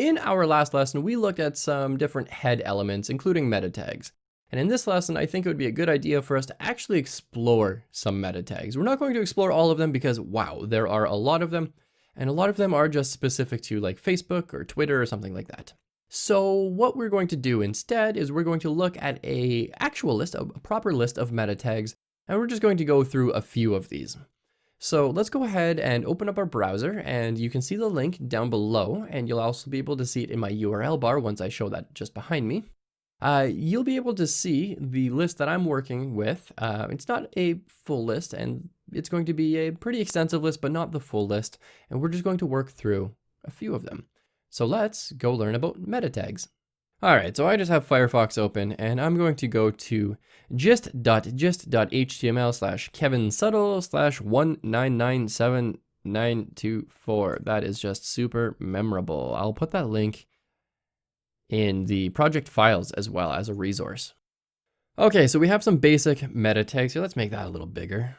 In our last lesson, we looked at some different head elements, including meta tags. And in this lesson, I think it would be a good idea for us to actually explore some meta tags. We're not going to explore all of them because, wow, there are a lot of them. And a lot of them are just specific to like Facebook or Twitter or something like that. So what we're going to do instead is we're going to look at a actual list, a proper list of meta tags, and we're just going to go through a few of these. So let's go ahead and open up our browser, and you can see the link down below, and you'll also be able to see it in my URL bar once I show that just behind me. You'll be able to see the list that I'm working with. It's not a full list, and it's going to be a pretty extensive list, but not the full list, and we're just going to work through a few of them. So let's go learn about meta tags. All right, so I just have Firefox open, and I'm going to go to gist.html/kevinsuttle/1997924. That is just super memorable. I'll put that link in the project files as well as a resource. Okay, so we have some basic meta tags here. Let's make that a little bigger.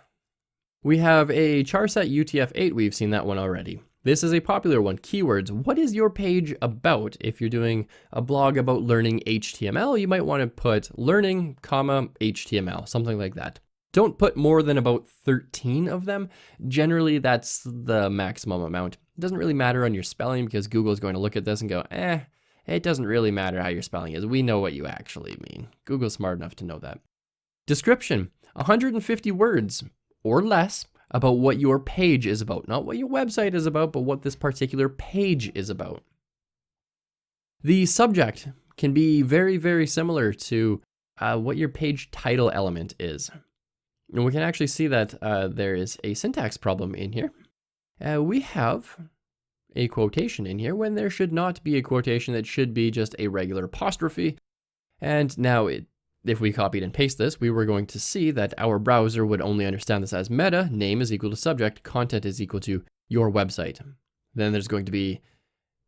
We have a charset UTF-8. We've seen that one already. This is a popular one, keywords. What is your page about? If you're doing a blog about learning HTML, you might want to put learning, HTML, something like that. Don't put more than about 13 of them. Generally, that's the maximum amount. It doesn't really matter on your spelling because Google is going to look at this and go, it doesn't really matter how your spelling is. We know what you actually mean. Google's smart enough to know that. Description, 150 words or less about what your page is about. Not what your website is about, but what this particular page is about. The subject can be very, very similar to what your page title element is. And we can actually see that there is a syntax problem in here. We have a quotation in here when there should not be a quotation. That should be just a regular apostrophe. And now if we copied and paste this, we were going to see that our browser would only understand this as meta, name is equal to subject, content is equal to your website. Then there's going to be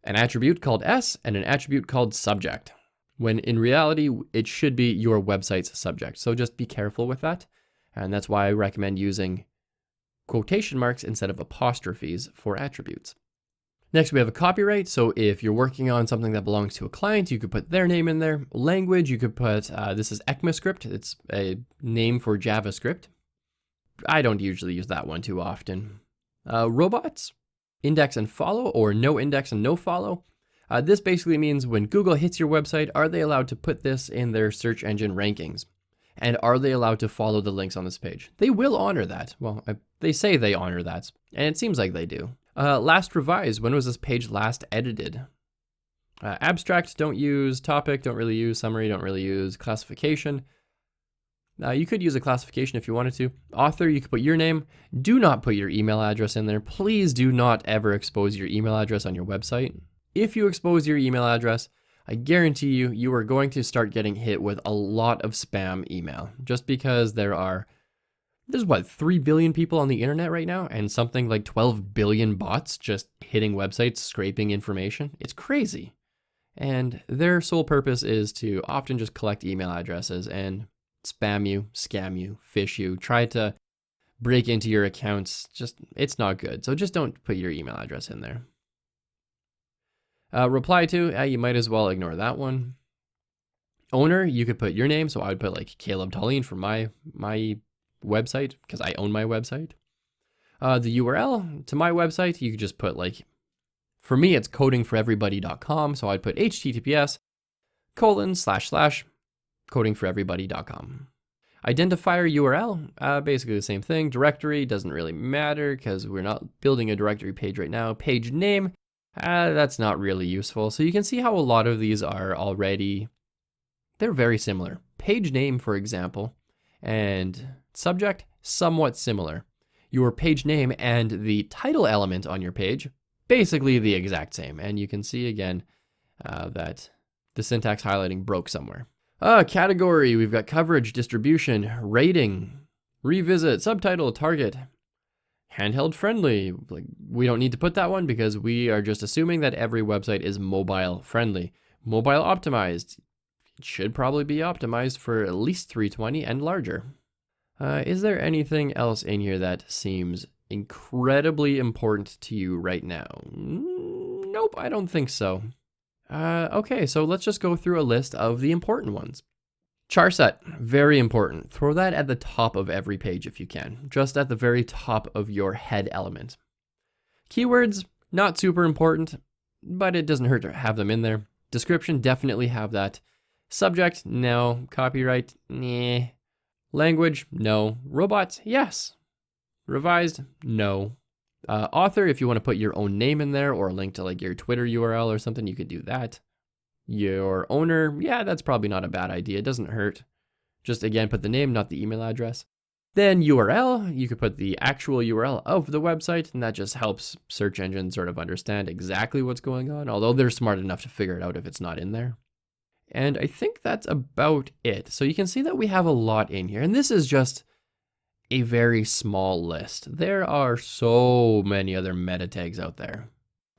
an attribute called S and an attribute called subject, when in reality, it should be your website's subject. So just be careful with that. And that's why I recommend using quotation marks instead of apostrophes for attributes. Next, we have a copyright. So if you're working on something that belongs to a client, you could put their name in there. Language, you could put, this is ECMAScript. It's a name for JavaScript. I don't usually use that one too often. Robots, index and follow, or no index and no follow. This basically means when Google hits your website, are they allowed to put this in their search engine rankings? And are they allowed to follow the links on this page? They will honor that. Well, they say they honor that, and it seems like they do. Last revised, when was this page last edited? Abstract, don't use. Topic, don't really use. Summary, don't really use. Classification. You could use a classification if you wanted to. Author, you could put your name. Do not put your email address in there. Please do not ever expose your email address on your website. If you expose your email address, I guarantee you, you are going to start getting hit with a lot of spam email, just because there's what, 3 billion people on the internet right now, and something like 12 billion bots just hitting websites, scraping information. It's crazy. And their sole purpose is to often just collect email addresses and spam you, scam you, phish you, try to break into your accounts. It's not good. So just don't put your email address in there. Reply to, you might as well ignore that one. Owner, you could put your name. So I would put like Caleb Tallene for my website, because I own my website. The URL to my website, you could just put like, for me, it's codingforeverybody.com. So I'd put https://codingforeverybody.com. Identifier URL, basically the same thing. Directory doesn't really matter because we're not building a directory page right now. Page name, that's not really useful. So you can see how a lot of these are already, they're very similar. Page name, for example, and subject, somewhat similar. Your page name and the title element on your page, basically the exact same. And you can see again that the syntax highlighting broke somewhere. Category, we've got coverage, distribution, rating, revisit, subtitle, target, handheld friendly. Like, we don't need to put that one because we are just assuming that every website is mobile friendly. Mobile optimized. It should probably be optimized for at least 320 and larger. Is there anything else in here that seems incredibly important to you right now? Nope, I don't think so. Okay, so let's just go through a list of the important ones. Char set, very important. Throw that at the top of every page if you can, just at the very top of your head element. Keywords, not super important, but it doesn't hurt to have them in there. Description, definitely have that. Subject, no. Copyright, nah. Language, no. Robots, yes. Revised, no. Author, if you want to put your own name in there or a link to like your Twitter URL or something, you could do that. Your owner, yeah, that's probably not a bad idea. It doesn't hurt. Just again, put the name, not the email address. Then URL, you could put the actual URL of the website, and that just helps search engines sort of understand exactly what's going on, although they're smart enough to figure it out if it's not in there. And I think that's about it. So you can see that we have a lot in here, and this is just a very small list. There are so many other meta tags out there.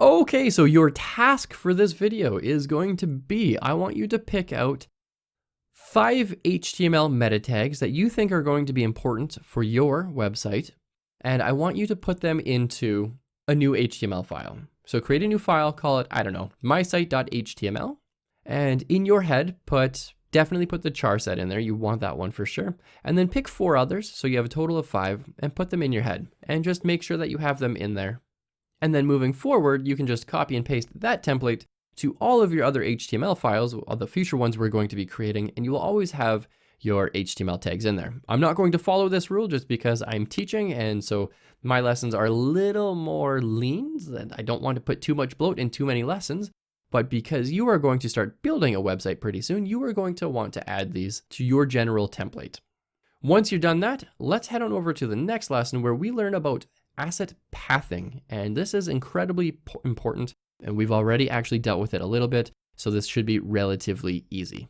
Okay, so your task for this video is going to be, I want you to pick out 5 HTML meta tags that you think are going to be important for your website, and I want you to put them into a new HTML file. So create a new file, call it, I don't know, mysite.html, and in your head, definitely put the char set in there. You want that one for sure. And then pick 4 others, so you have a total of 5, and put them in your head, and just make sure that you have them in there. And then moving forward, you can just copy and paste that template to all of your other HTML files, all the future ones we're going to be creating, and you will always have your HTML tags in there. I'm not going to follow this rule just because I'm teaching, and so my lessons are a little more lean, and I don't want to put too much bloat in too many lessons, but because you are going to start building a website pretty soon, you are going to want to add these to your general template. Once you've done that, let's head on over to the next lesson where we learn about asset pathing, and this is incredibly important, and we've already actually dealt with it a little bit, so this should be relatively easy.